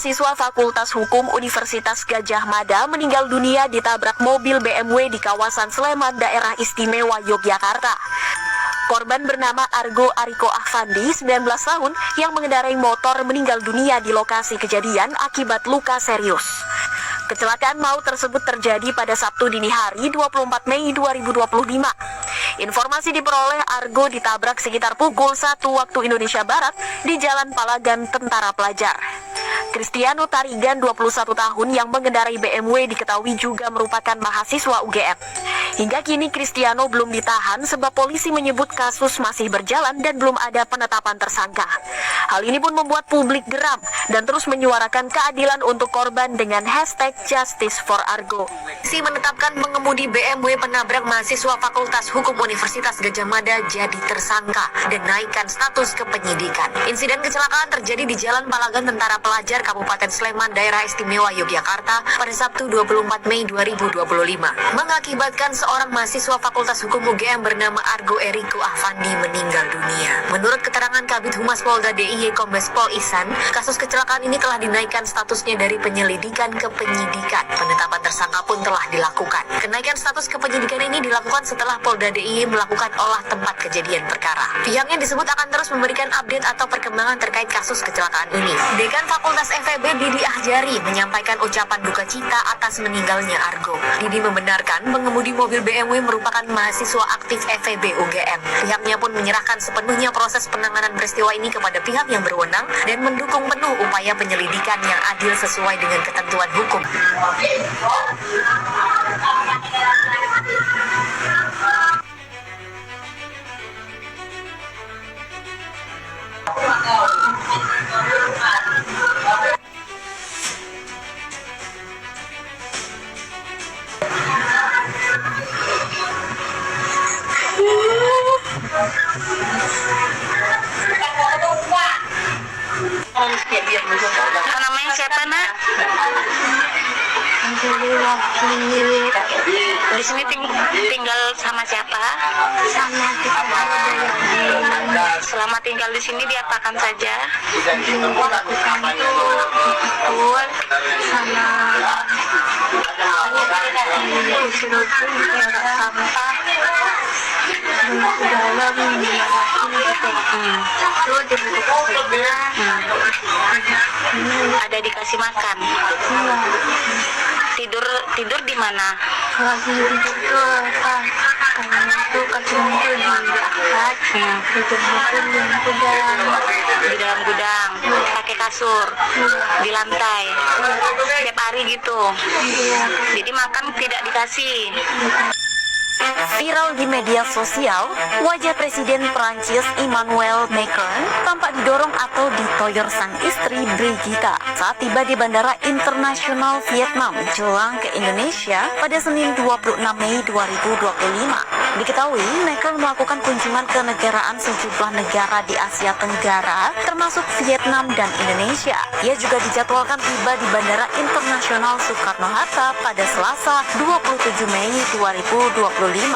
Siswa Fakultas Hukum Universitas Gadjah Mada meninggal dunia ditabrak mobil BMW di kawasan Sleman, Daerah Istimewa Yogyakarta. Korban bernama Argo Ariko Ahfandi, 19 tahun, yang mengendarai motor meninggal dunia di lokasi kejadian akibat luka serius. Kecelakaan maut tersebut terjadi pada Sabtu dini hari 24 Mei 2025. Informasi diperoleh Argo ditabrak sekitar pukul 1 waktu Indonesia Barat di Jalan Palagan Tentara Pelajar. Kristiano Tarigan, 21 tahun, yang mengendarai BMW diketahui juga merupakan mahasiswa UGM. Hingga kini Kristiano belum ditahan sebab polisi menyebut kasus masih berjalan dan belum ada penetapan tersangka. Hal ini pun membuat publik geram dan terus menyuarakan keadilan untuk korban dengan hashtag Justice for Argo. Polisi menetapkan pengemudi BMW penabrak mahasiswa Fakultas Hukum Universitas Gadjah Mada jadi tersangka dan naikkan status ke penyidikan. Insiden kecelakaan terjadi di Jalan Palagan Tentara Pelajar, Kabupaten Sleman, Daerah Istimewa Yogyakarta pada Sabtu 24 Mei 2025, mengakibatkan seorang mahasiswa Fakultas Hukum UGM bernama Argo Eriko Ahfandi meninggal dunia. Menurut keterangan Kabid Humas Polda DIY Kombes Pol Ihsan, kasus kecelakaan ini telah dinaikkan statusnya dari penyelidikan ke penyidikan. Penetapan tersangka pun telah dilakukan. Kenaikan status ke penyidikan ini dilakukan setelah Polda DIY melakukan olah tempat kejadian perkara. Pihaknya disebut akan terus memberikan update atau perkembangan terkait kasus kecelakaan ini. Dekan Fakultas FEB Didi Ahjari menyampaikan ucapan duka cita atas meninggalnya Argo. Didi membenarkan pengemudi mobil BMW merupakan mahasiswa aktif FEB UGM. Pihaknya pun menyerahkan sepenuhnya proses penanganan peristiwa ini kepada pihak yang berwenang dan mendukung penuh upaya penyelidikan yang adil sesuai dengan ketentuan hukum. Namanya siapa, Nak? Di sini tinggal sama siapa? Sama kita. Selama tinggal di sini diapakan saja? Betul sama disuruh sampah dalam Ada dikasih makan. Tidur di mana? Lagi tidur kan itu kasihnya itu Di dalam gudang. Pakai kasur di lantai. Setiap hari gitu. Jadi makan tidak dikasih. Viral di media sosial, wajah Presiden Prancis Emmanuel Macron tampak didorong atau ditoyor sang istri Brigitte saat tiba di Bandara Internasional Vietnam jelang ke Indonesia pada Senin 26 Mei 2025. Diketahui, Macron melakukan kunjungan ke negaraan sejumlah negara di Asia Tenggara, termasuk Vietnam dan Indonesia. Ia juga dijadwalkan tiba di Bandara Internasional Soekarno-Hatta pada Selasa 27 Mei 2025.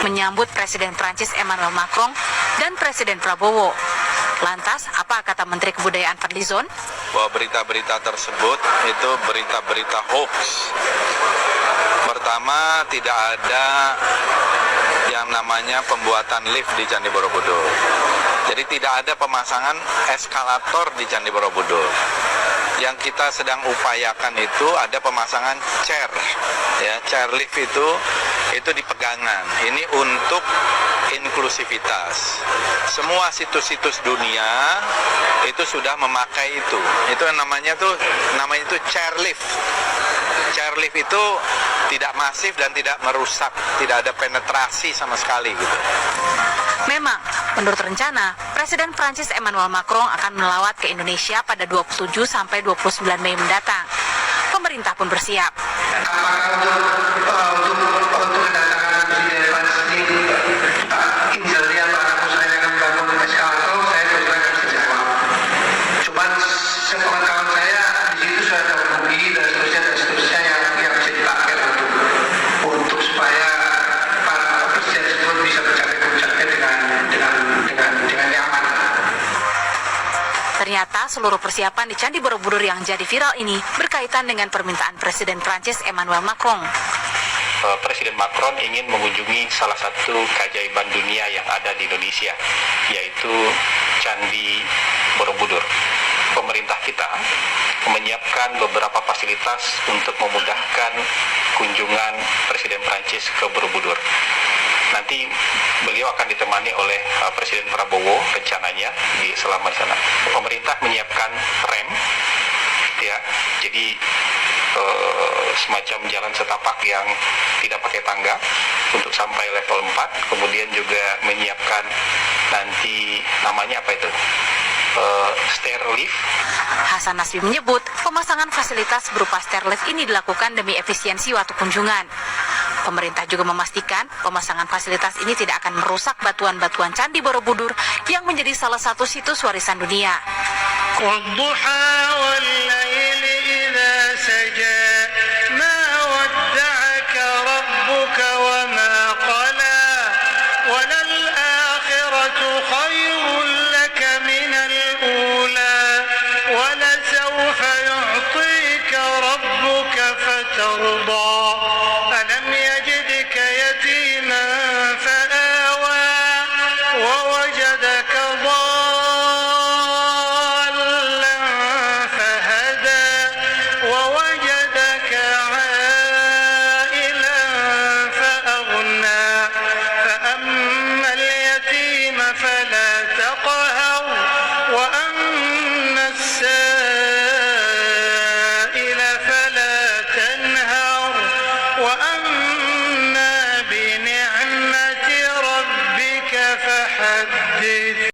Menyambut Presiden Prancis Emmanuel Macron dan Presiden Prabowo. Lantas, apa kata Menteri Kebudayaan Fadlizon? Bahwa berita-berita tersebut itu berita-berita hoax. Pertama, tidak ada yang namanya pembuatan lift di Candi Borobudur. Jadi tidak ada pemasangan eskalator di Candi Borobudur. Yang kita sedang upayakan itu ada pemasangan chair. Ya, chair lift itu itu di pegangan. Ini untuk inklusivitas. Semua situs-situs dunia itu sudah memakai itu. Itu namanya itu chairlift. Chairlift itu tidak masif dan tidak merusak, tidak ada penetrasi sama sekali gitu. Memang, menurut rencana, Presiden Prancis Emmanuel Macron akan melawat ke Indonesia pada 27 sampai 29 Mei mendatang. Pemerintah pun bersiap. Untuk kedatangan Presiden Prancis ini, inisialnya apakah saya akan bangun eskalator, saya terus terang bisa jawab. Cuman sepengetahuan saya di situ sudah ada bukti dan seterusnya yang bisa dipakai untuk supaya para presiden tersebut bisa mencapai puncaknya dengan nyaman. Ternyata seluruh persiapan di Candi Borobudur yang jadi viral ini berkaitan dengan permintaan Presiden Prancis Emmanuel Macron. Presiden Macron ingin mengunjungi salah satu keajaiban dunia yang ada di Indonesia, yaitu Candi Borobudur. Pemerintah kita menyiapkan beberapa fasilitas untuk memudahkan kunjungan Presiden Prancis ke Borobudur. Nanti beliau akan ditemani oleh Presiden Prabowo rencananya selama di sana. Pemerintah menyiapkan rem, ya, jadi semacam jalan setapak yang tidak pakai tangga untuk sampai level 4. Kemudian juga menyiapkan nanti namanya apa itu? Stair lift. Hasan Nasbi menyebut pemasangan fasilitas berupa stair lift ini dilakukan demi efisiensi waktu kunjungan. Pemerintah juga memastikan pemasangan fasilitas ini tidak akan merusak batuan-batuan Candi Borobudur yang menjadi salah satu situs warisan dunia. ولسوف يعطيك ربك فترضى